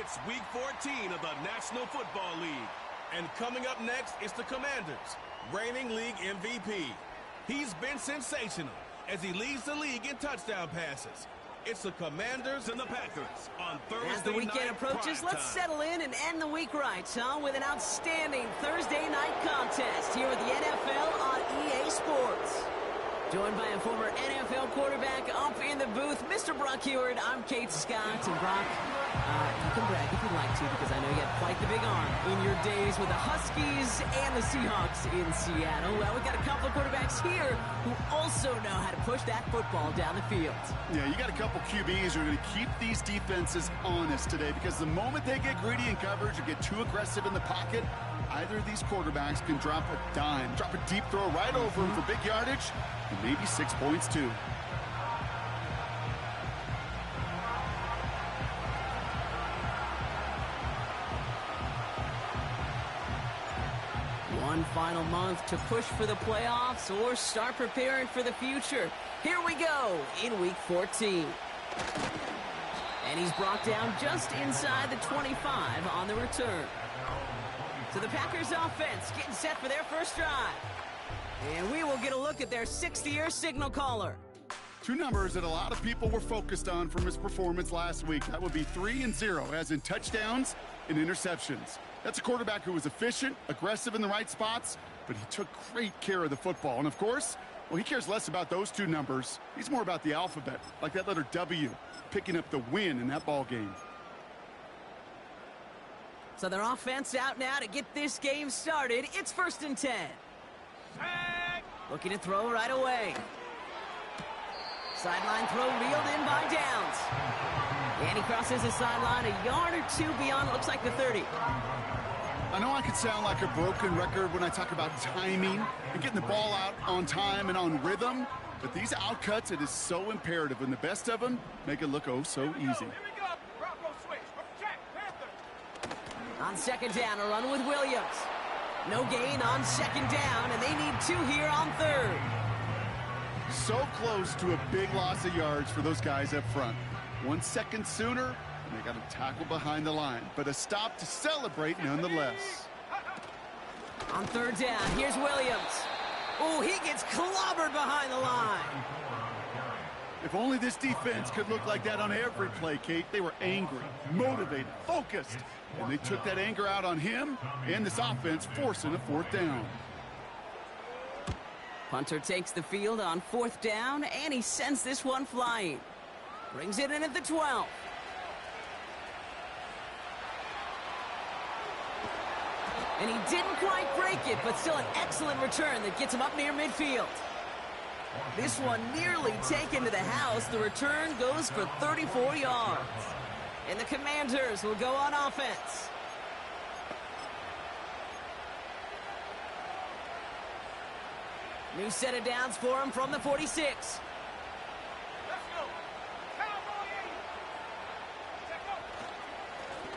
It's Week 14 of the National Football League. And coming up next is the Commanders, reigning league MVP. He's been sensational as he leads the league in touchdown passes. It's the Commanders and the Packers on Thursday night. As the weekend approaches, let's settle in and end the week right, with an outstanding Thursday night contest here with the NFL on EA Sports. Joined by a former NFL quarterback up in the booth, Mr. Brock Heward. I'm Kate Scott. And Brock, you can brag if you'd like to, because I know you had quite the big arm in your days with the Huskies and the Seahawks in Seattle. Well, we've got a couple of quarterbacks here who also know how to push that football down the field. Yeah, you got a couple QBs who are going to keep these defenses honest today, because the moment they get greedy in coverage or get too aggressive in the pocket, either of these quarterbacks can drop a dime, drop a deep throw right over him for big yardage, and maybe 6 points too. One final month to push for the playoffs or start preparing for the future. Here we go in Week 14. And he's brought down just inside the 25 on the return. So the Packers offense getting set for their first drive. And we will get a look at their sixth-year signal caller. Two numbers that a lot of people were focused on from his performance last week. That would be 3 and 0, as in touchdowns and interceptions. That's a quarterback who was efficient, aggressive in the right spots, but he took great care of the football. And of course, well, he cares less about those two numbers. He's more about the alphabet, like that letter W, picking up the win in that ball game. So their offense out now to get this game started. It's 1st and 10. Looking to throw right away. Sideline throw reeled in by Downs. And he crosses the sideline a yard or two beyond, looks like the 30. I know I could sound like a broken record when I talk about timing and getting the ball out on time and on rhythm, but these outcuts, it is so imperative, and the best of them make it look oh so easy. On 2nd down, a run with Williams. No gain on 2nd down, and they need 2 here on 3rd. So close to a big loss of yards for those guys up front. 1 second sooner, and they got a tackle behind the line, but a stop to celebrate nonetheless. On 3rd down, here's Williams. Oh, he gets clobbered behind the line. If only this defense could look like that on every play, Kate. They were angry, motivated, focused, and they took that anger out on him and this offense, forcing a 4th down. Punter takes the field on 4th down, and he sends this one flying. Brings it in at the 12. And he didn't quite break it, but still an excellent return that gets him up near midfield. This one nearly taken to the house. The return goes for 34 yards. And the Commanders will go on offense. New set of downs for him from the 46.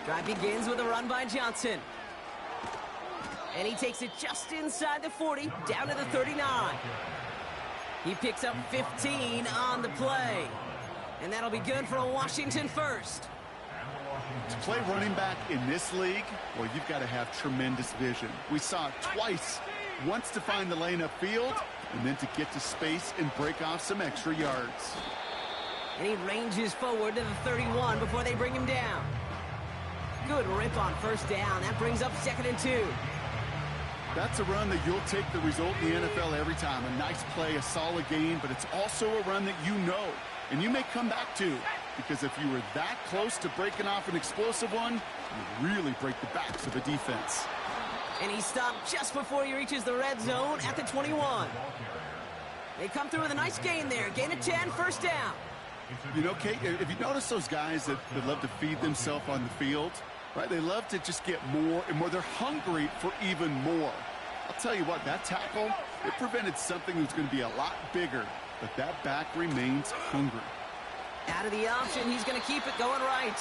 Drive begins with a run by Johnson. And he takes it just inside the 40, down to the 39. He picks up 15 on the play. And that'll be good for a Washington first. To play running back in this league, well, you've got to have tremendous vision. We saw it twice. Once to find the lane upfield, and then to get to space and break off some extra yards. And he ranges forward to the 31 before they bring him down. Good rip on 1st down. That brings up 2nd and 2. That's a run that you'll take the result in the NFL every time. A nice play, a solid gain, but it's also a run that you know, and you may come back to, because if you were that close to breaking off an explosive one, you really break the backs of a defense. And he stopped just before he reaches the red zone at the 21. They come through with a nice gain there. Gain of 10, 1st down. You know, Kate, if you notice those guys that love to feed themselves on the field, right? They love to just get more and more. They're hungry for even more. I'll tell you what, that tackle, it prevented something that's going to be a lot bigger, but that back remains hungry. Out of the option, he's going to keep it going right.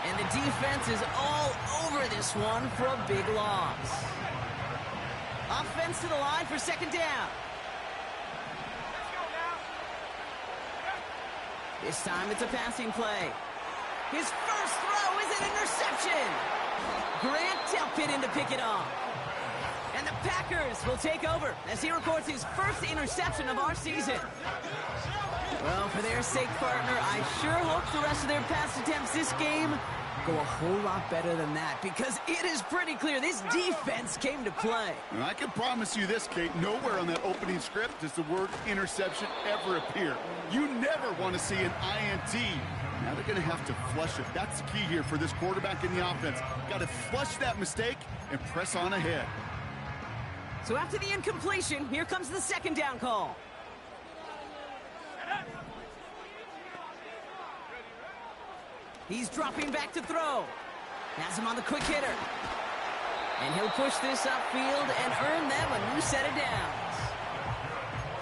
And the defense is all over this one for a big loss. Offense to the line for 2nd down. This time it's a passing play. His first throw is an interception. Grant Delpit in to pick it off. And the Packers will take over as he records his first interception of our season. Well, for their sake, partner, I sure hope the rest of their pass attempts this game go a whole lot better than that, because it is pretty clear this defense came to play. And I can promise you this, Kate, nowhere on that opening script does the word interception ever appear. You never want to see an INT. Now they're going to have to flush it. That's the key here for this quarterback in the offense. Got to flush that mistake and press on ahead. So after the incompletion, here comes the second down call. He's dropping back to throw. Has him on the quick hitter. And he'll push this upfield and earn them a new set of downs.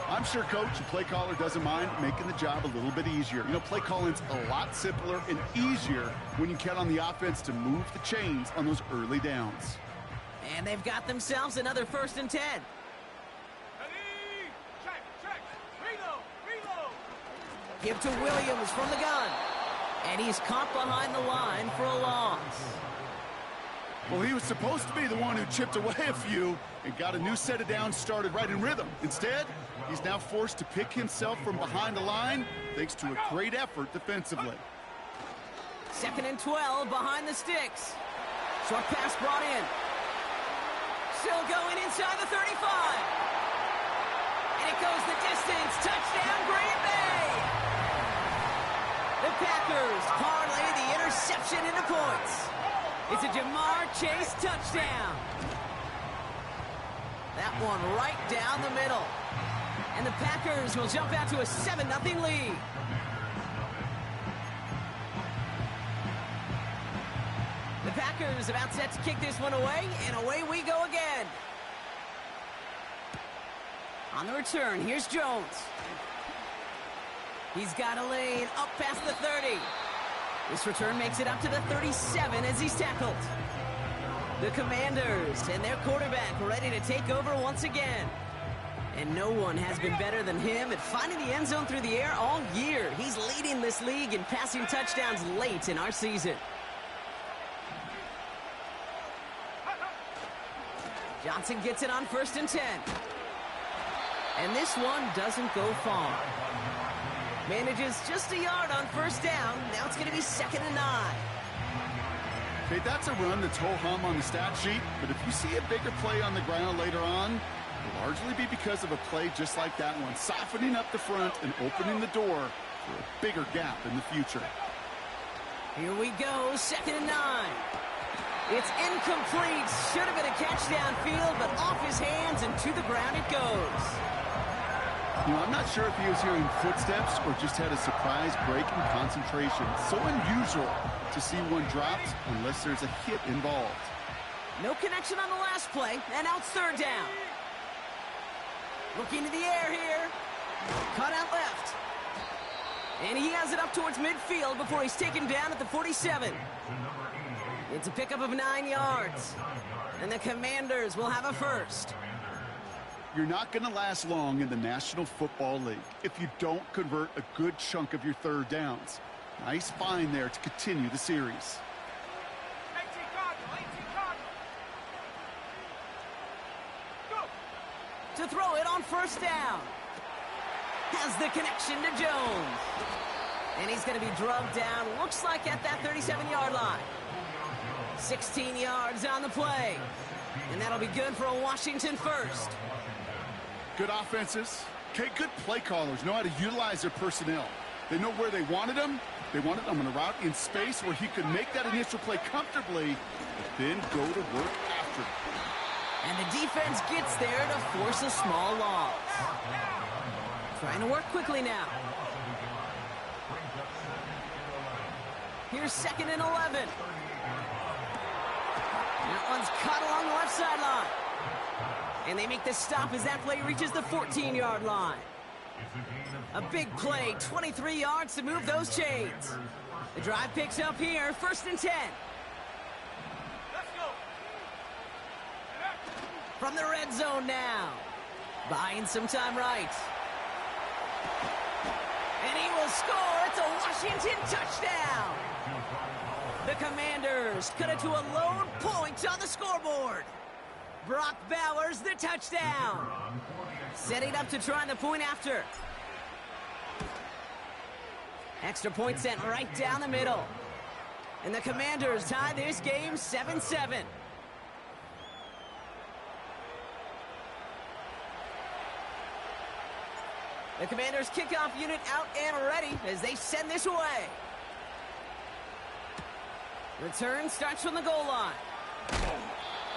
I'm sure coach and play caller doesn't mind making the job a little bit easier. You know, play calling's a lot simpler and easier when you count on the offense to move the chains on those early downs. And they've got themselves another 1st and 10. Give to Williams from the gun. And he's caught behind the line for a loss. Well, he was supposed to be the one who chipped away a few and got a new set of downs started right in rhythm. Instead, he's now forced to pick himself from behind the line thanks to a great effort defensively. 2nd and 12 behind the sticks. Short pass brought in. Still going inside the 35. And it goes the distance. Touchdown, Green Bay. The Packers parlay the interception into points. It's a Jamar Chase touchdown. That one right down the middle. And the Packers will jump out to a 7-0 lead. The Packers about set to kick this one away, and away we go again. On the return, here's Jones. He's got a lane up past the 30. This return makes it up to the 37 as he's tackled. The Commanders and their quarterback ready to take over once again. And no one has been better than him at finding the end zone through the air all year. He's leading this league in passing touchdowns late in our season. Johnson gets it on 1st and 10. And this one doesn't go far. Manages just a yard on 1st down. Now it's going to be 2nd and 9. Okay, that's a run that's ho-hum on the stat sheet, but if you see a bigger play on the ground later on, it'll largely be because of a play just like that one, softening up the front and opening the door for a bigger gap in the future. Here we go, 2nd and 9. It's incomplete. Should have been a catch downfield, but off his hands and to the ground it goes. You know, I'm not sure if he was hearing footsteps or just had a surprise break in concentration. So unusual to see one dropped unless there's a hit involved. No connection on the last play, and now it's 3rd down. Looking to the air here. Cut out left. And he has it up towards midfield before he's taken down at the 47. It's a pickup of 9 yards. And the Commanders will have a 1st. You're not going to last long in the National Football League if you don't convert a good chunk of your 3rd downs. Nice find there to continue the series. To throw it on 1st down. Has the connection to Jones. And he's going to be drugged down, looks like at that 37-yard line. 16 yards on the play. And that'll be good for a Washington 1st. Good offenses. Okay, good play callers know how to utilize their personnel. They know where they wanted them. They wanted them on a route in space where he could make that initial play comfortably, but then go to work after it. And the defense gets there to force a small loss. Trying to work quickly now. Here's 2nd and 11. That one's caught along the left sideline. And they make the stop as that play reaches the 14-yard line. A big play, 23 yards to move those chains. The drive picks up here, 1st and 10. Let's go. From the red zone now. Buying some time right. And he will score. It's a Washington touchdown. The Commanders cut it to a lone point on the scoreboard. Brock Bowers, the touchdown. Setting up to try the point after. Extra point sent right down the middle. And the Commanders tie this game 7-7. The Commanders kickoff unit out and ready as they send this away. Return starts from the goal line.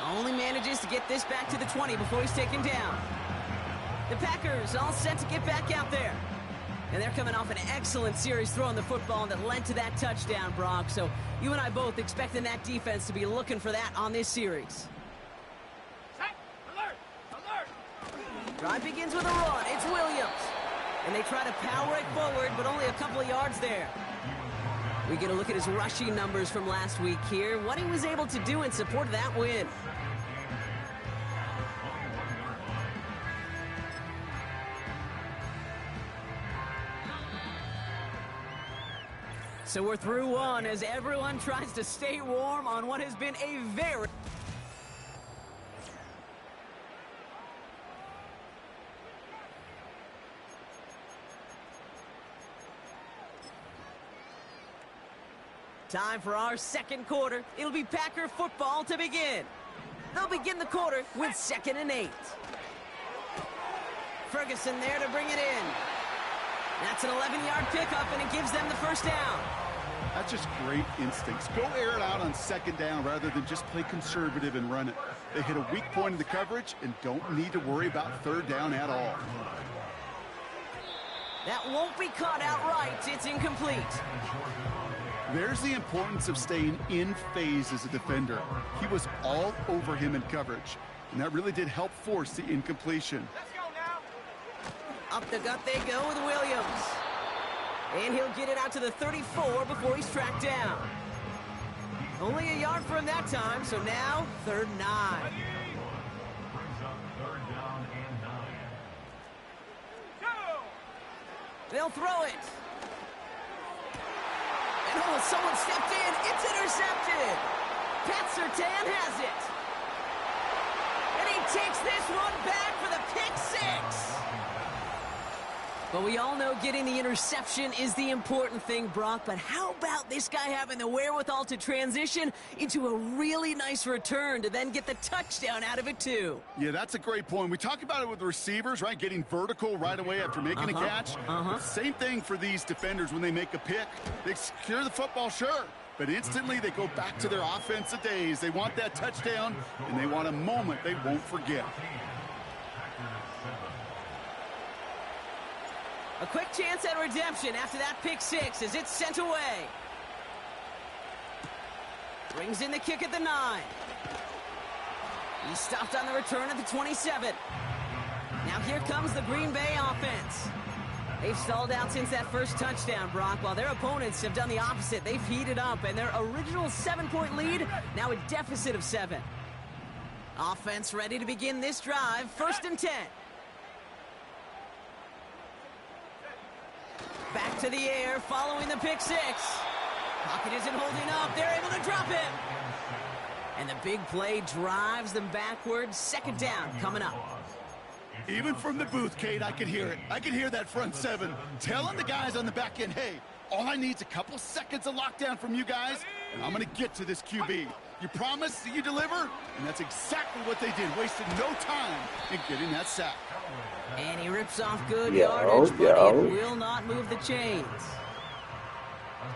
Only manages to get this back to the 20 before he's taken down. The Packers all set to get back out there. And they're coming off an excellent series throwing the football that led to that touchdown, Brock. So you and I both expecting that defense to be looking for that on this series. Set, alert, alert. Drive begins with a run. It's Williams. And they try to power it forward, but only a couple of yards there. We get a look at his rushing numbers from last week here, what he was able to do in support of that win. So we're through one as everyone tries to stay warm on what has been a very... Time for our second quarter. It'll be Packer football to begin. They'll begin the quarter with 2nd and 8. Ferguson there to bring it in. That's an 11-yard pickup, and it gives them the first down. That's just great instincts. Go air it out on 2nd down rather than just play conservative and run it. They hit a weak point in the coverage and don't need to worry about 3rd down at all. That won't be caught outright. It's incomplete. There's the importance of staying in phase as a defender. He was all over him in coverage, and that really did help force the incompletion. Let's go now. Up the gut they go with Williams. And he'll get it out to the 34 before he's tracked down. Only a yard for him that time, so now 3rd and 9. They'll throw it. And oh, someone stepped in. It's intercepted. Pat Surtain has it. And he takes this one back for the pick 6. But we all know getting the interception is the important thing, Brock. But how about this guy having the wherewithal to transition into a really nice return to then get the touchdown out of it, too? Yeah, that's a great point. We talk about it with receivers, right? Getting vertical right away after making a catch. Same thing for these defenders when they make a pick. They secure the football, sure. But instantly they go back to their offensive days. They want that touchdown, and they want a moment they won't forget. A quick chance at redemption after that pick 6 as it's sent away. Brings in the kick at the 9. He stopped on the return at the 27. Now here comes the Green Bay offense. They've stalled out since that first touchdown, Brock, while their opponents have done the opposite. They've heated up, and their original 7-point lead, now a deficit of 7. Offense ready to begin this drive, 1st and 10. Back to the air following the pick 6. Pocket isn't holding up. They're able to drop him. And the big play drives them backwards. 2nd down coming up. Even from the booth, Kate, I could hear it. I could hear that front 7 telling the guys on the back end, hey, all I need is a couple seconds of lockdown from you guys, and I'm going to get to this QB. You promise that you deliver? And that's exactly what they did. Wasted no time in getting that sack. And he rips off good yardage, but it will not move the chains.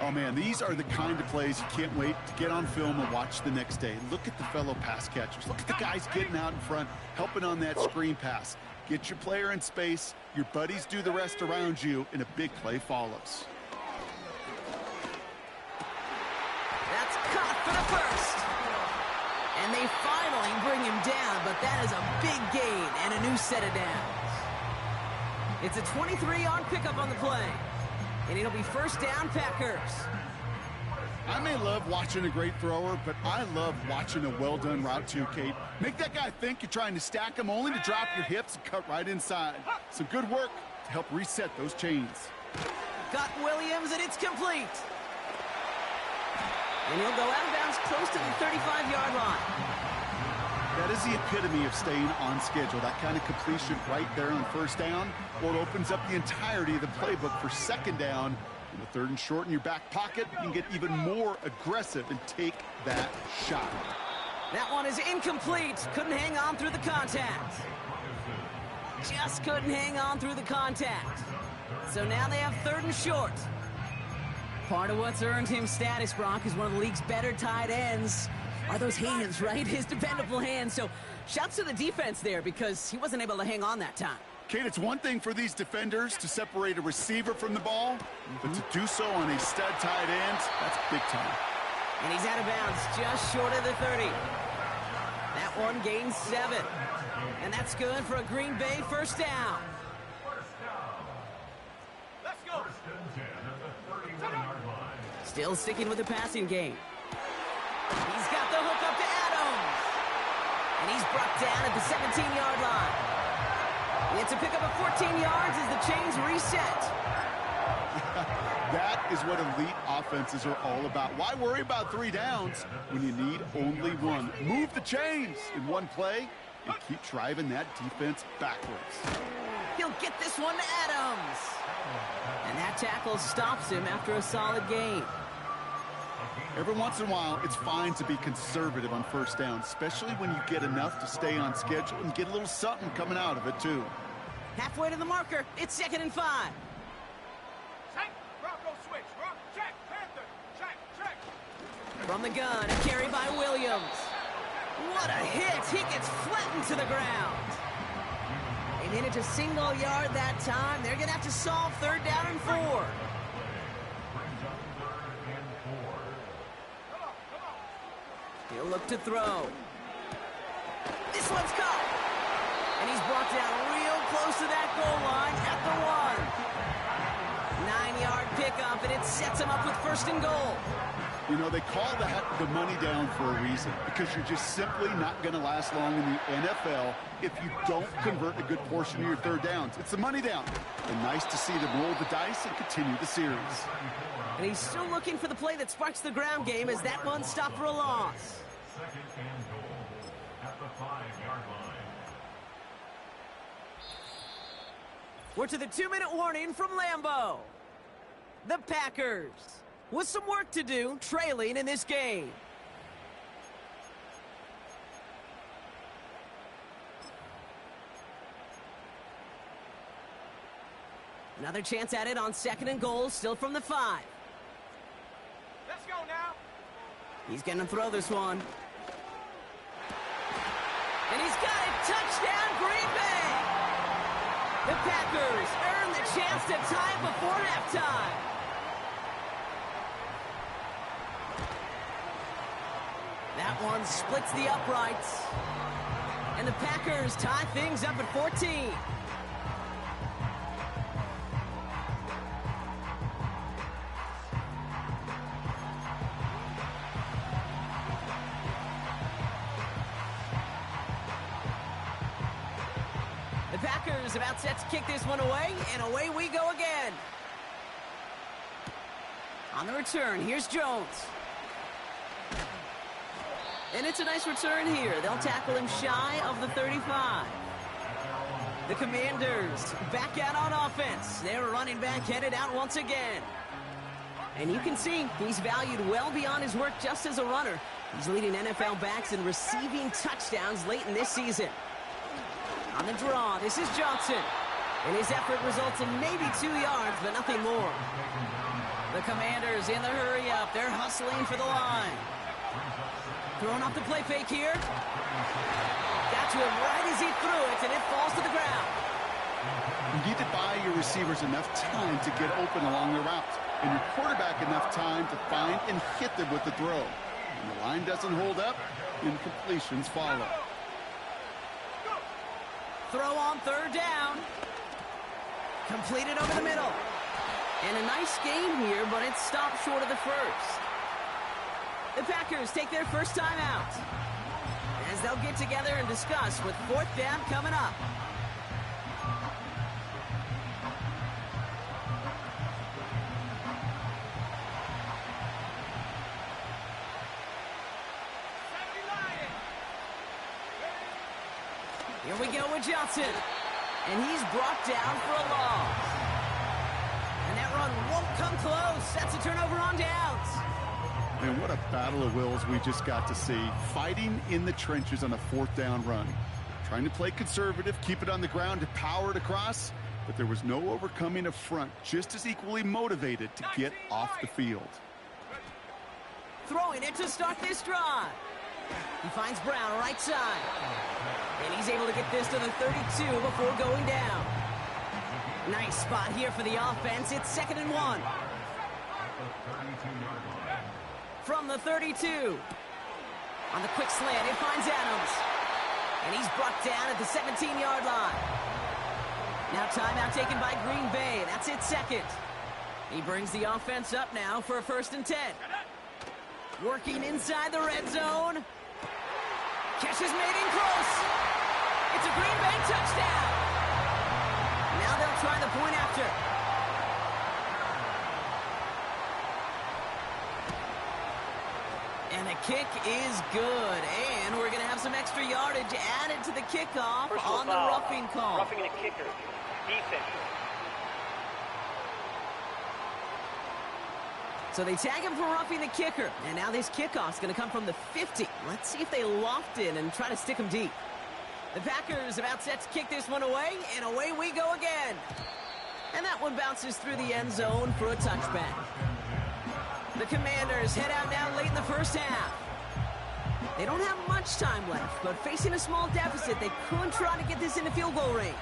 Oh, man, these are the kind of plays you can't wait to get on film and watch the next day. Look at the fellow pass catchers. Look at the guys getting out in front, helping on that screen pass. Get your player in space, your buddies do the rest around you, and a big play follows. That's caught for the first. And they finally bring him down, but that is a big gain and a new set of downs. It's a 23-yard pickup on the play. And it'll be 1st down, Packers. I may love watching a great thrower, but I love watching a well-done route too, Kate. Make that guy think you're trying to stack him only to drop your hips and cut right inside. Some good work to help reset those chains. Got Williams, and it's complete. And he'll go out of bounds close to the 35-yard line. That is the epitome of staying on schedule. That kind of completion right there on first down. Well, it opens up the entirety of the playbook for second down. In the third and short in your back pocket, you can get even more aggressive and take that shot. That one is incomplete. Couldn't hang on through the contact. Just couldn't hang on through the contact. So now they have third and short. Part of what's earned him status, Brock, is one of the league's better tight ends. Are those hands, right? His dependable hands. So shouts to the defense there because he wasn't able to hang on that time. Kate, it's one thing for these defenders to separate a receiver from the ball, but to do so on a stud tight end, that's big time. And he's out of bounds just short of the 30. That one gains 7. And that's good for a Green Bay first down. Let's go. Still sticking with the passing game. He's got the hook up to Adams. And he's brought down at the 17-yard line. It's a pickup of 14 yards as the chains reset. That is what elite offenses are all about. Why worry about 3 downs when you need only 1? Move the chains in one play and keep driving that defense backwards. He'll get this one to Adams. And that tackle stops him after a solid gain. Every once in a while, it's fine to be conservative on first down, especially when you get enough to stay on schedule and get a little something coming out of it, too. Halfway to the marker. It's 2nd and 5. Check. Bronco switch. Rock. Check. Panther. Check. Check. From the gun, a carry by Williams. What a hit. He gets flattened to the ground. They made it to single yard that time. They're going to have to solve 3rd down and 4. He'll look to throw. This one's caught. And he's brought down real close to that goal line at the 1. 9-yard pickup, and it sets him up with 1st and goal. You know, they call that the money down for a reason, because you're just simply not going to last long in the NFL if you don't convert a good portion of your 3rd downs. It's the money down. And nice to see them roll the dice and continue the series. And he's still looking for the play that sparks the ground game as that one stopped for a loss. 2nd and goal at the 5-yard line. We're to the 2-minute warning from Lambeau. The Packers with some work to do, trailing in this game. Another chance at it on 2nd and goal, still from the 5. Let's go now. He's going to throw this one. And he's got it. Touchdown, Green Bay. The Packers earn the chance to tie it before halftime. That one splits the uprights. And the Packers tie things up at 14. The Packers about set to kick this one away, and away we go again. On the return, here's Jones. And it's a nice return here. They'll tackle him shy of the 35. The Commanders back out on offense. Their running back headed out once again. And you can see he's valued well beyond his work just as a runner. He's leading NFL backs in receiving touchdowns late in this season. On the draw, this is Johnson. And his effort results in maybe 2 yards, but nothing more. The Commanders in the hurry-up. They're hustling for the line. Throwing off the play fake here. Got to him right as he threw it, and it falls to the ground. You need to buy your receivers enough time to get open along their route, and your quarterback enough time to find and hit them with the throw. When the line doesn't hold up, incompletions follow. Throw on 3rd down. Completed over the middle. And a nice game here, but it's stopped short of the first. The Packers take their first time out, as they'll get together and discuss with 4th down coming up. Here we go with Johnson. And he's brought down for a loss. And that run won't come close. That's a turnover on downs. And what a battle of wills we just got to see. Fighting in the trenches on a 4th down run. Trying to play conservative, keep it on the ground to power it across. But there was no overcoming a front just as equally motivated to get off the field. Throwing it to start this drive. He finds Brown right side. And he's able to get this to the 32 before going down. Nice spot here for the offense. It's 2nd and 1. From the 32. On the quick slant, it finds Adams. And he's brought down at the 17-yard line. Now timeout taken by Green Bay. That's it, 2nd. He brings the offense up now for a 1st and 10. Working inside the red zone. Catch is made in close. It's a Green Bay touchdown. Now they'll try the point after. And the kick is good. And we're going to have some extra yardage added to the kickoff on the roughing call. Roughing the kicker. Defense. So they tag him for roughing the kicker. And now this kickoff's going to come from the 50. Let's see if they loft in and try to stick him deep. The Packers about set to kick this one away, and away we go again. And that one bounces through the end zone for a touchback. The Commanders head out now late in the first half. They don't have much time left, but facing a small deficit, they could try to get this into field goal range.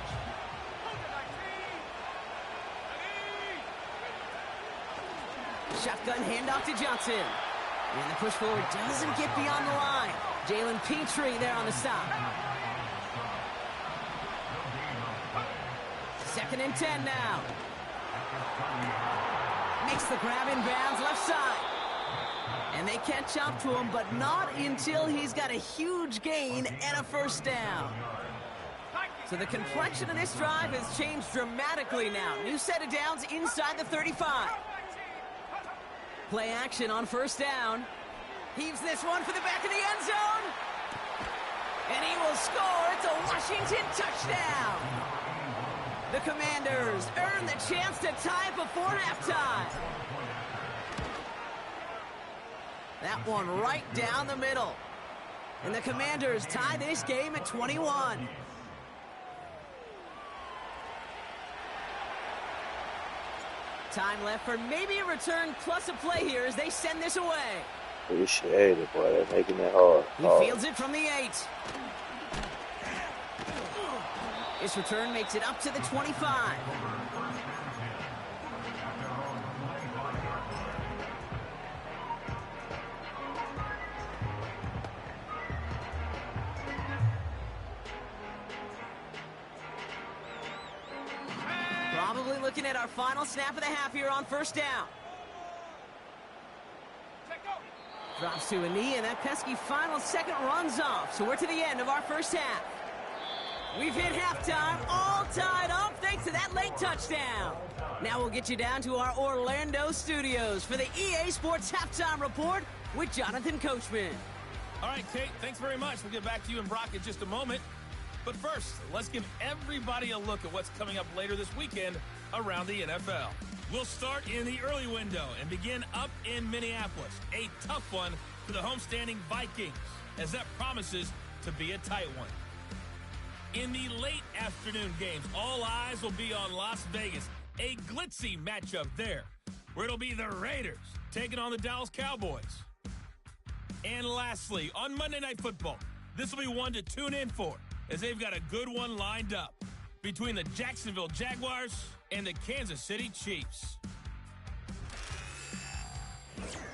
Shotgun handoff to Johnson. And the push forward doesn't get beyond the line. Jalen Petrie there on the stop. 2nd and 10 now. Makes the grab in bounds left side. And they catch up to him, but not until he's got a huge gain and a 1st down. So the complexion of this drive has changed dramatically now. New set of downs inside the 35. Play action on 1st down. Heaves this one for the back of the end zone. And he will score. It's a Washington touchdown. The Commanders earn the chance to tie before halftime. That one right down the middle. And the Commanders tie this game at 21. Time left for maybe a return plus a play here as they send this away. Appreciate it, boy. They're making it hard. He fields it from the 8. This return makes it up to the 25. Probably looking at our final snap of the half here on 1st down. Drops to a knee, and that pesky final second runs off. So we're to the end of our first half. We've hit halftime, all tied up thanks to that late touchdown. Now we'll get you down to our Orlando studios for the EA Sports Halftime Report with Jonathan Coachman. All right, Kate, thanks very much. We'll get back to you and Brock in just a moment. But first, let's give everybody a look at what's coming up later this weekend around the NFL. We'll start in the early window and begin up in Minneapolis. A tough one for the homestanding Vikings, as that promises to be a tight one. In the late afternoon games, all eyes will be on Las Vegas. A glitzy matchup there, where it'll be the Raiders taking on the Dallas Cowboys. And lastly, on Monday Night Football, this will be one to tune in for, as they've got a good one lined up between the Jacksonville Jaguars and the Kansas City Chiefs.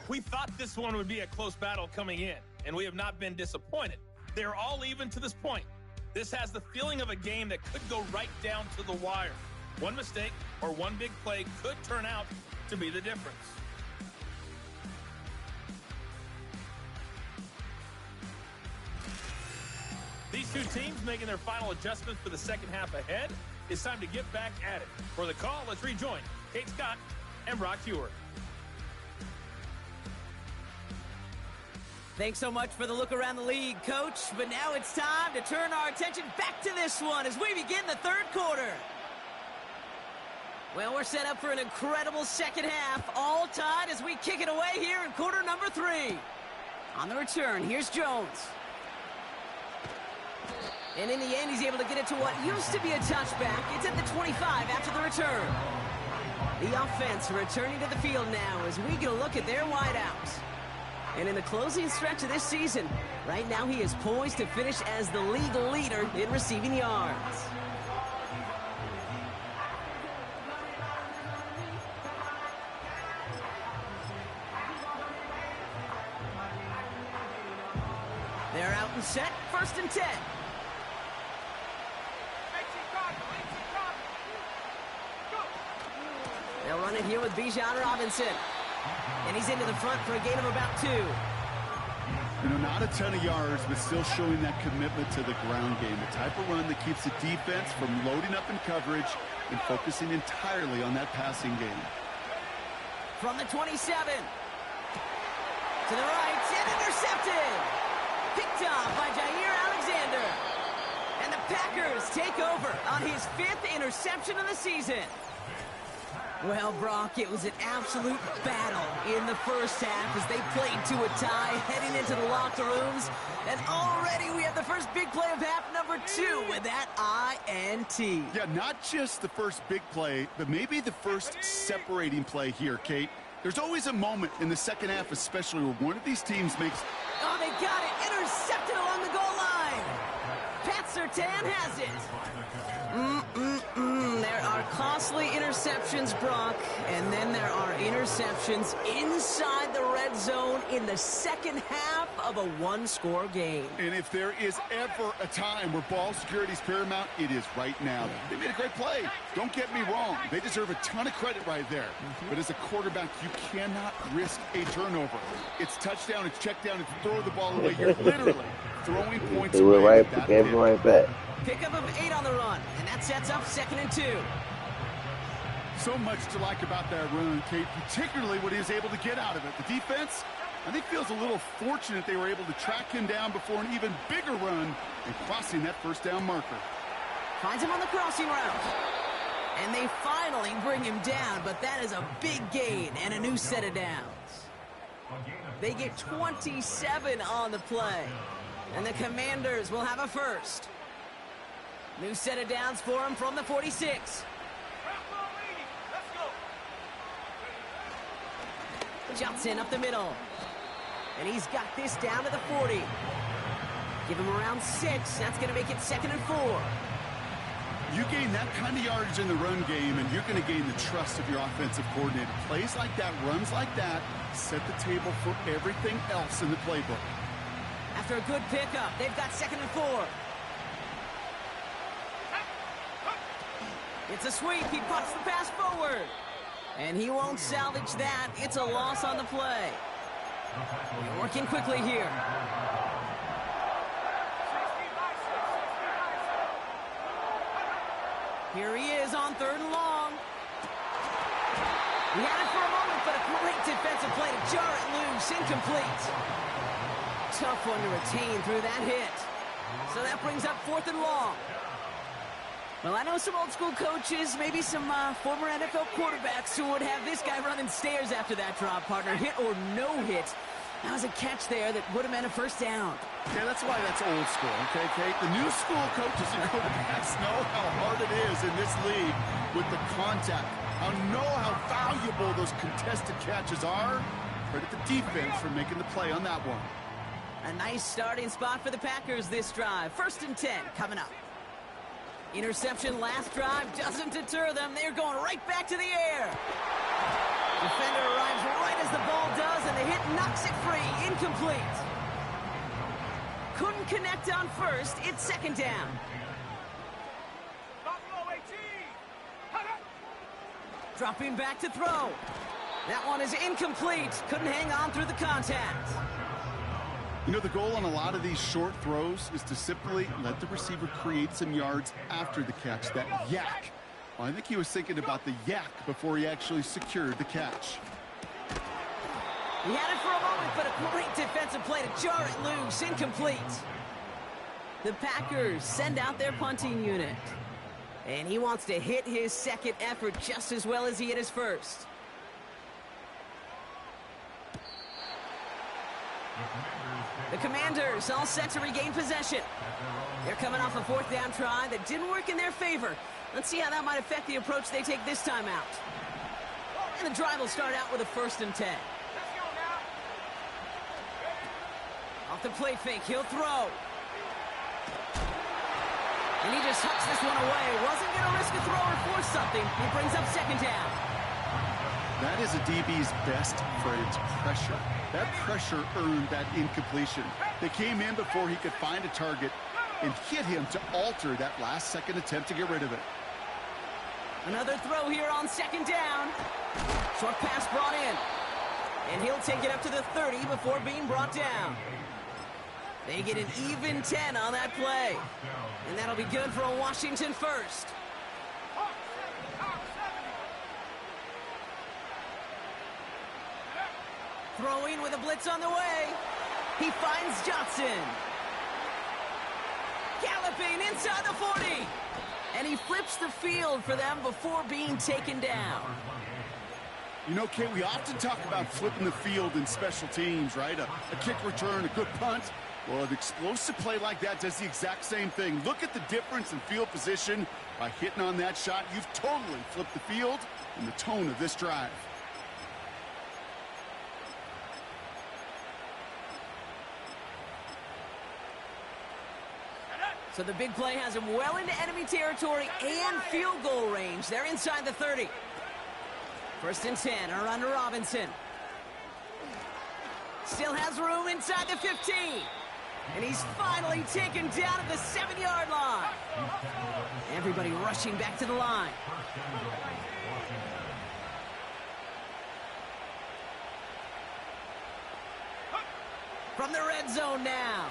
We thought this one would be a close battle coming in, and we have not been disappointed. They're all even to this point. This has the feeling of a game that could go right down to the wire. One mistake or one big play could turn out to be the difference. These two teams making their final adjustments for the second half ahead. It's time to get back at it. For the call, let's rejoin Kate Scott and Brock Hewer. Thanks so much for the look around the league, Coach. But now it's time to turn our attention back to this one as we begin the third quarter. Well, we're set up for an incredible second half, all tied as we kick it away here in quarter number 3. On the return, here's Jones. And in the end, he's able to get it to what used to be a touchback. It's at the 25 after the return. The offense returning to the field now as we get a look at their wideouts. And in the closing stretch of this season, right now he is poised to finish as the league leader in receiving yards. They're out and set, 1st and 10. They'll run it here with Bijan Robinson. And he's into the front for a gain of about 2. You know, not a ton of yards, but still showing that commitment to the ground game. The type of run that keeps the defense from loading up in coverage and focusing entirely on that passing game. From the 27. To the right, and intercepted. Picked off by Jair Alexander. And the Packers take over on his 5th interception of the season. Well, Brock, it was an absolute battle in the first half as they played to a tie, heading into the locker rooms. And already we have the first big play of half number 2 with that INT. Yeah, not just the first big play, but maybe the first separating play here, Kate. There's always a moment in the second half, especially where one of these teams makes... Oh, they got it. Intercepted along the goal line. Pat Surtain has it. There are costly interceptions, Brock, and then there are interceptions inside the red zone in the second half of a one-score game. And if there is ever a time where ball security is paramount, it is right now. They made a great play. Don't get me wrong. They deserve a ton of credit right there. But as a quarterback, you cannot risk a turnover. It's touchdown, it's check down, it's throw the ball away. You're literally throwing points They were away. right, gave him right back. Pickup of 8 on the run, and that sets up 2nd and 2. So much to like about that run, Kate, particularly what he was able to get out of it. The defense, I think, feels a little fortunate they were able to track him down before an even bigger run and crossing that first down marker. Finds him on the crossing route. And they finally bring him down, but that is a big gain and a new set of downs. They get 27 on the play. And the Commanders will have a first. New set of downs for him from the 46. Johnson up the middle. And he's got this down to the 40. Give him around 6. That's going to make it 2nd and 4. You gain that kind of yardage in the run game, and you're going to gain the trust of your offensive coordinator. Plays like that, runs like that, set the table for everything else in the playbook. After a good pickup, they've got 2nd and 4. It's a sweep. He puts the pass forward. And he won't salvage that. It's a loss on the play. They're working quickly here. Here he is on 3rd and long. He had it for a moment, but a great defensive play to jar it loose. Incomplete. Tough one to retain through that hit. So that brings up 4th and long. Well, I know some old school coaches, maybe some former NFL quarterbacks who would have this guy running stairs after that drop, partner. Hit or no hit. That was a catch there that would have meant a first down. Yeah, that's why that's old school, okay, Kate? The new school coaches and quarterbacks know how hard it is in this league with the contact. Know how valuable those contested catches are. Credit the defense for making the play on that one. A nice starting spot for the Packers this drive. 1st and 10 coming up. Interception last drive doesn't deter them. They're going right back to the air. Defender arrives right as the ball does, and the hit knocks it free. Incomplete. Couldn't connect on first. It's 2nd down. Dropping back to throw. That one is incomplete. Couldn't hang on through the contact. You know, the goal on a lot of these short throws is to simply let the receiver create some yards after the catch, that yak. Well, I think he was thinking about the yak before he actually secured the catch. He had it for a moment, but a great defensive play to jar it loose. Incomplete. The Packers send out their punting unit. And he wants to hit his second effort just as well as he hit his first. The Commanders all set to regain possession. They're coming off a fourth down try that didn't work in their favor. Let's see how that might affect the approach they take this time out. And the drive will start out with a 1st and 10. Off the play fake, he'll throw. And he just hucks this one away. Wasn't going to risk a throw or force something. He brings up 2nd down. That is a DB's best friend, pressure. That pressure earned that incompletion. They came in before he could find a target and hit him to alter that last-second attempt to get rid of it. Another throw here on 2nd down. Short pass brought in. And he'll take it up to the 30 before being brought down. They get an even 10 on that play. And that'll be good for a Washington first. Throwing with a blitz on the way. He finds Johnson. Galloping inside the 40. And he flips the field for them before being taken down. You know, Kate, we often talk about flipping the field in special teams, right? A kick return, a good punt. Well, an explosive play like that does the exact same thing. Look at the difference in field position. By hitting on that shot, you've totally flipped the field and the tone of this drive. So the big play has him well into enemy territory and field goal range. They're inside the 30. 1st and 10 are under Robinson. Still has room inside the 15. And he's finally taken down at the 7-yard line. Everybody rushing back to the line. From the red zone now.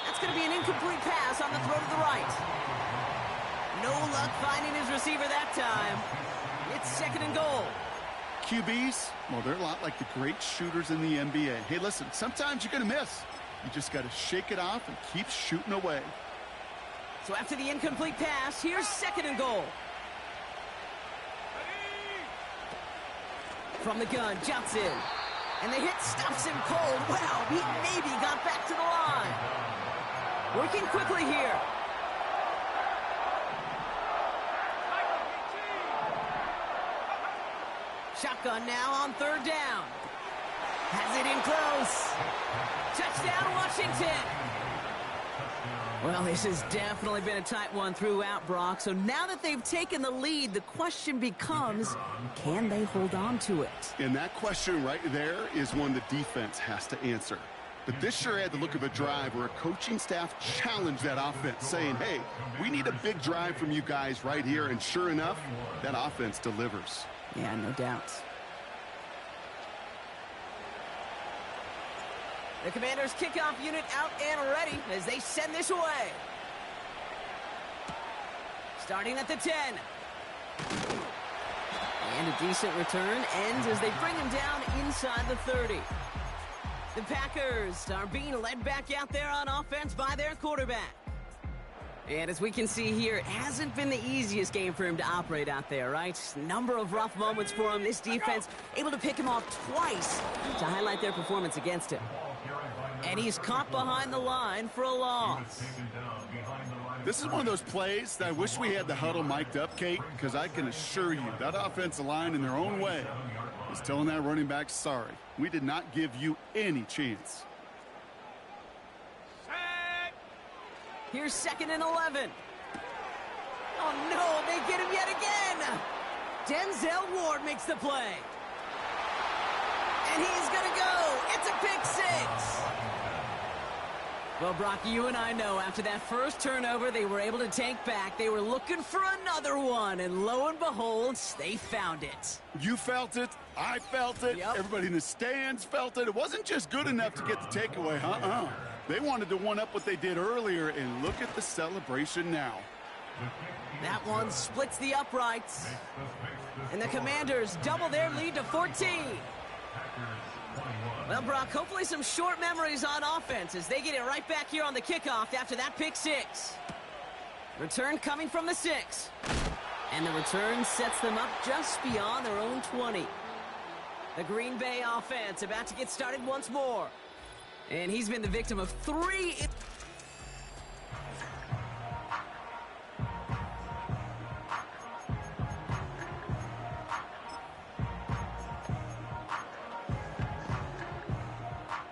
That's going to be an incomplete pass on the throw to the right. No luck finding his receiver that time. It's 2nd and goal. QBs, well, they're a lot like the great shooters in the NBA. Hey, listen, sometimes you're going to miss. You just got to shake it off and keep shooting away. So after the incomplete pass, here's 2nd and goal. From the gun, Johnson. And the hit stops him cold. Wow, he maybe got back to the line. Working quickly here. Shotgun now on 3rd down. Has it in close. Touchdown, Washington. Well, this has definitely been a tight one throughout, Brock. So now that they've taken the lead, the question becomes, can they hold on to it? And that question right there is one the defense has to answer. But this sure had the look of a drive where a coaching staff challenged that offense, saying, hey, we need a big drive from you guys right here. And sure enough, that offense delivers. Yeah, no doubt. The Commanders' kickoff unit out and ready as they send this away. Starting at the 10. And a decent return ends as they bring him down inside the 30. The Packers are being led back out there on offense by their quarterback. And as we can see here, it hasn't been the easiest game for him to operate out there, right? Number of rough moments for him. This defense able to pick him off twice to highlight their performance against him. And he's caught behind the line for a loss. This is one of those plays that I wish we had the huddle mic'd up, Kate, because I can assure you that offensive line in their own way is telling that running back, sorry, we did not give you any chance. Here's 2nd and 11. Oh, no, they get him yet again. Denzel Ward makes the play. And he's going to go. It's a pick 6. Well, Brock, you and I know after that first turnover they were able to take back. They were looking for another one, and lo and behold, they found it. You felt it. I felt it. Yep. Everybody in the stands felt it. It wasn't just good enough to get the takeaway. They wanted to one-up what they did earlier, and look at the celebration now. That one splits the uprights. And the Commanders double their lead to 14. Well, Brock, hopefully some short memories on offense as they get it right back here on the kickoff after that pick six. Return coming from the 6. And the return sets them up just beyond their own 20. The Green Bay offense about to get started once more. And he's been the victim of 3...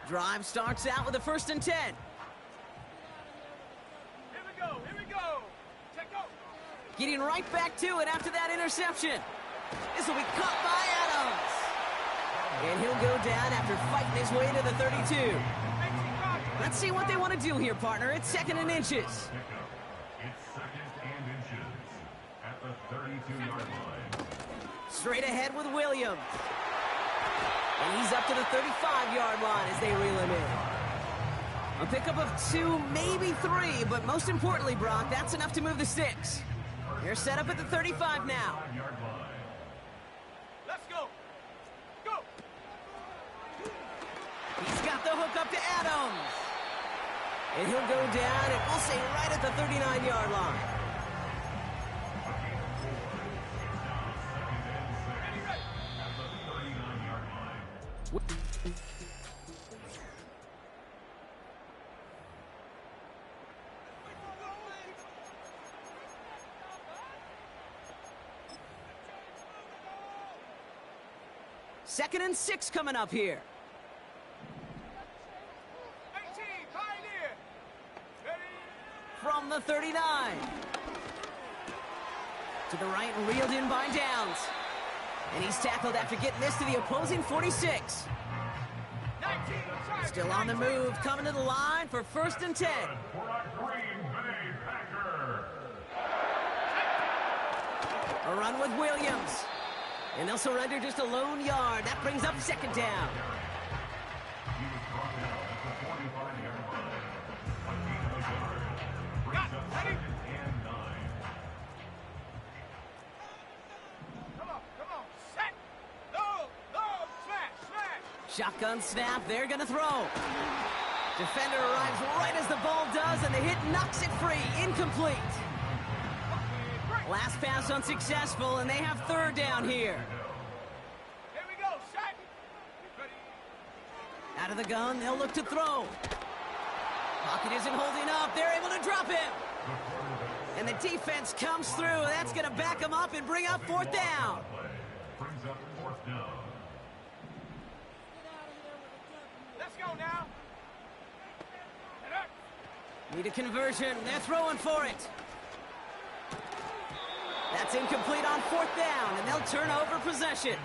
Drive starts out with a 1st and 10. Here we go, here we go. Check go. Getting right back to it after that interception. This will be caught by Adams. And he'll go down after fighting his way to the 32. Let's see what they want to do here, partner. It's 2nd and inches. It's 2nd and inches at the 32-yard line. Straight ahead with Williams. And he's up to the 35-yard line as they reel him in. A pickup of 2, maybe 3, but most importantly, Brock, that's enough to move the sticks. They're set up at the 35 now. Let's go. Go. He's got the hook up to Adams. And he'll go down, and we'll say right at the 39-yard line. Second and 6 coming up here. 18, Pioneer. Ready. From the 39. To the right and reeled in by Downs. And he's tackled after getting this to the opposing 46. 19, Still on the move, coming to the line for 1st and 10. For a Green Bay Packer. A run with Williams. And they'll surrender just a lone yard. That brings up 2nd down. He was brought down at the 45-yard line. A gain of a yard. Brings up 2nd and 9. Come on. Set. No, smash. Shotgun snap, they're gonna throw. Defender arrives right as the ball does, and the hit knocks it free. Incomplete. Last pass unsuccessful, and they have 3rd down here. Here we go, set. Ready. Out of the gun, they'll look to throw. Pocket isn't holding up. They're able to drop him. And the defense comes through. That's going to back them up and bring up 4th down. Brings up 4th down. Let's go now. Need a conversion. They're throwing for it. That's incomplete on 4th down, and they'll turn over possession.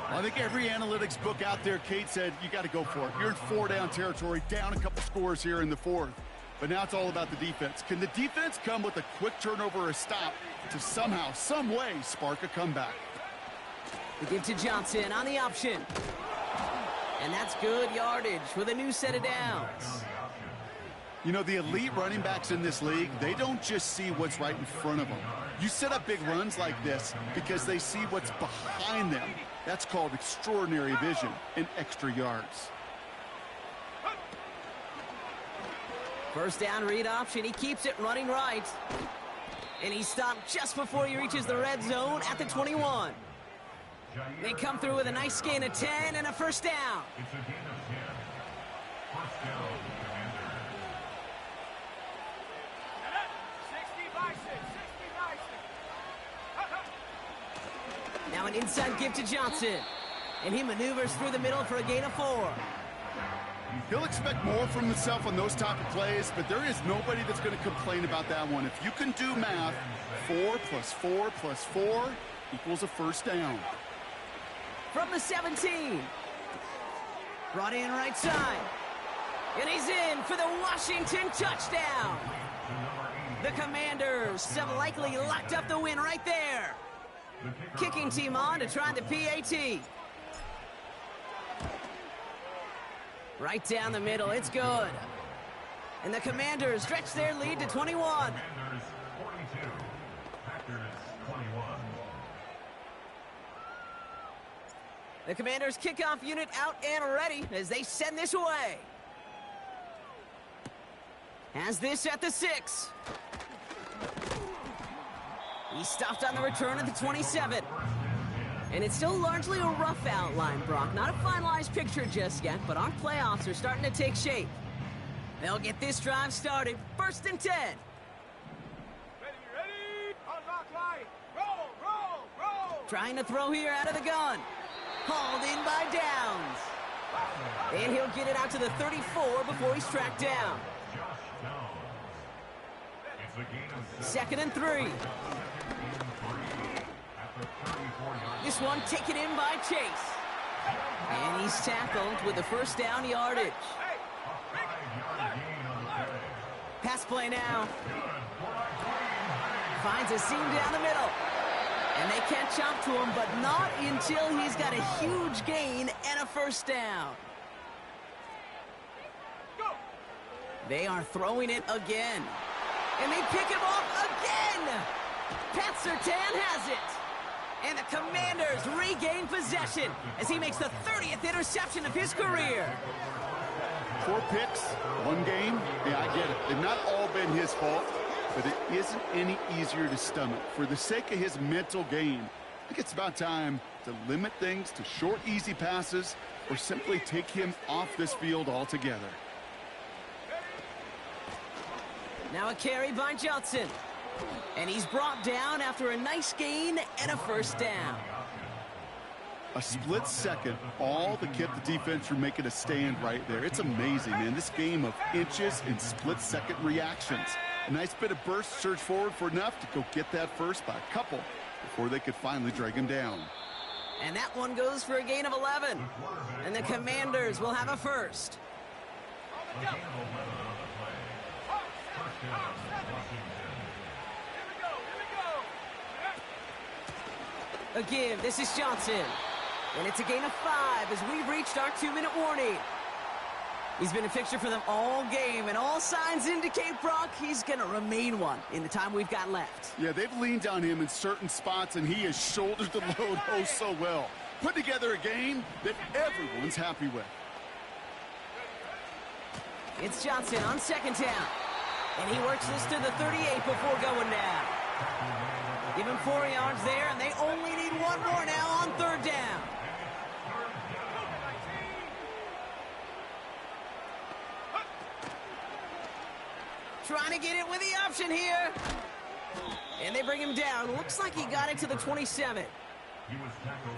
I think every analytics book out there, Kate, said you got to go for it. You're in 4-down territory, down a couple scores here in the 4th. But now it's all about the defense. Can the defense come with a quick turnover or a stop to somehow, some way, spark a comeback? They give to Johnson on the option. And that's good yardage with a new set of downs. You know, the elite running backs in this league, they don't just see what's right in front of them. You set up big runs like this because they see what's behind them. That's called extraordinary vision and extra yards. 1st down read option. He keeps it running right. And he stopped just before he reaches the red zone at the 21. They come through with a nice gain of 10 and a 1st down. It's a gain of 10. 1st down, Commanders. 60 by 6. Now an inside give to Johnson. And he maneuvers through the middle for a gain of 4. He'll expect more from himself on those type of plays, but there is nobody that's going to complain about that one. If you can do math, 4 plus 4 plus 4 equals a 1st down. From the 17. Brought in right side. And he's in for the Washington touchdown. The Commanders have likely locked up the win right there. Kicking team on to try the PAT. Right down the middle, it's good. And the Commanders stretch their lead to 21. The Commanders' kickoff unit out and ready as they send this away. Has this at the 6. He's stopped on the return at the 27. And it's still largely a rough outline, Brock. Not a finalized picture just yet, but our playoffs are starting to take shape. They'll get this drive started. 1st and 10. Ready, ready. Unlock line. Roll, roll, roll. Trying to throw here out of the gun. Hauled in by Downs. And he'll get it out to the 34 before he's tracked down. 2nd and 3. This one taken in by Chase. And he's tackled with the 1st down yardage. Pass play now. Finds a seam down the middle. And they can't chop to him, but not until he's got a huge gain and a 1st down. They are throwing it again. And they pick him off again. Pat Surtain has it. And the Commanders regain possession as he makes the 30th interception of his career. 4 picks, 1 game. Yeah, I get it. They've not all been his fault, but it isn't any easier to stomach. For the sake of his mental game, I think it's about time to limit things to short, easy passes or simply take him off this field altogether. Now a carry by Johnson. And he's brought down after a nice gain and a 1st down. A split second, all that kept the defense from making a stand right there. It's amazing, man. This game of inches and split-second reactions. A nice bit of burst, surge forward for enough to go get that first by a couple before they could finally drag him down. And that one goes for a gain of 11. And the Commanders will have a 1st. A give. This is Johnson. And it's a gain of 5 as we've reached our 2-minute warning. He's been a fixture for them all game, and all signs indicate, Brock, he's going to remain one in the time we've got left. Yeah, they've leaned on him in certain spots, and he has shouldered the load oh so well. Put together a game that everyone's happy with. It's Johnson on 2nd down. And he works this to the 38 before going down. Give him 4 yards there, and they only need 1 more now on 3rd down. Trying to get it with the option here. And they bring him down. Looks like he got it to the 27.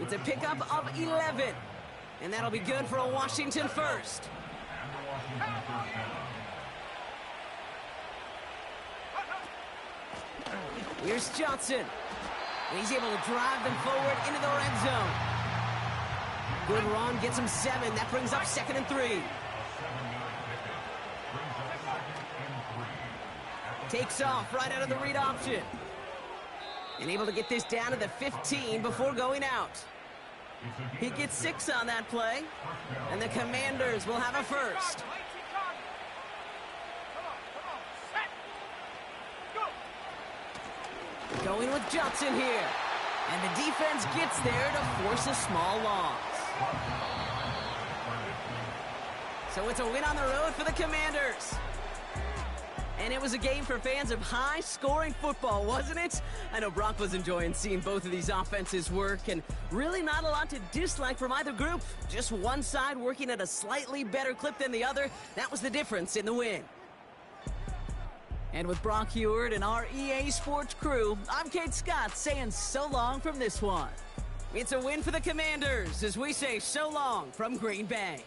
It's a pickup of 11. And that'll be good for a Washington 1st. Here's Johnson. And he's able to drive them forward into the red zone. Good run, gets him 7. That brings up 2nd and 3. Takes off right out of the read option. And able to get this down to the 15 before going out. He gets 6 on that play. And the Commanders will have a 1st. Going with Johnson here. And the defense gets there to force a small loss. So it's a win on the road for the Commanders. And it was a game for fans of high-scoring football, wasn't it? I know Brock was enjoying seeing both of these offenses work, and really not a lot to dislike from either group. Just one side working at a slightly better clip than the other. That was the difference in the win. And with Brock Heward and our EA Sports crew, I'm Kate Scott saying so long from this one. It's a win for the Commanders as we say so long from Green Bay.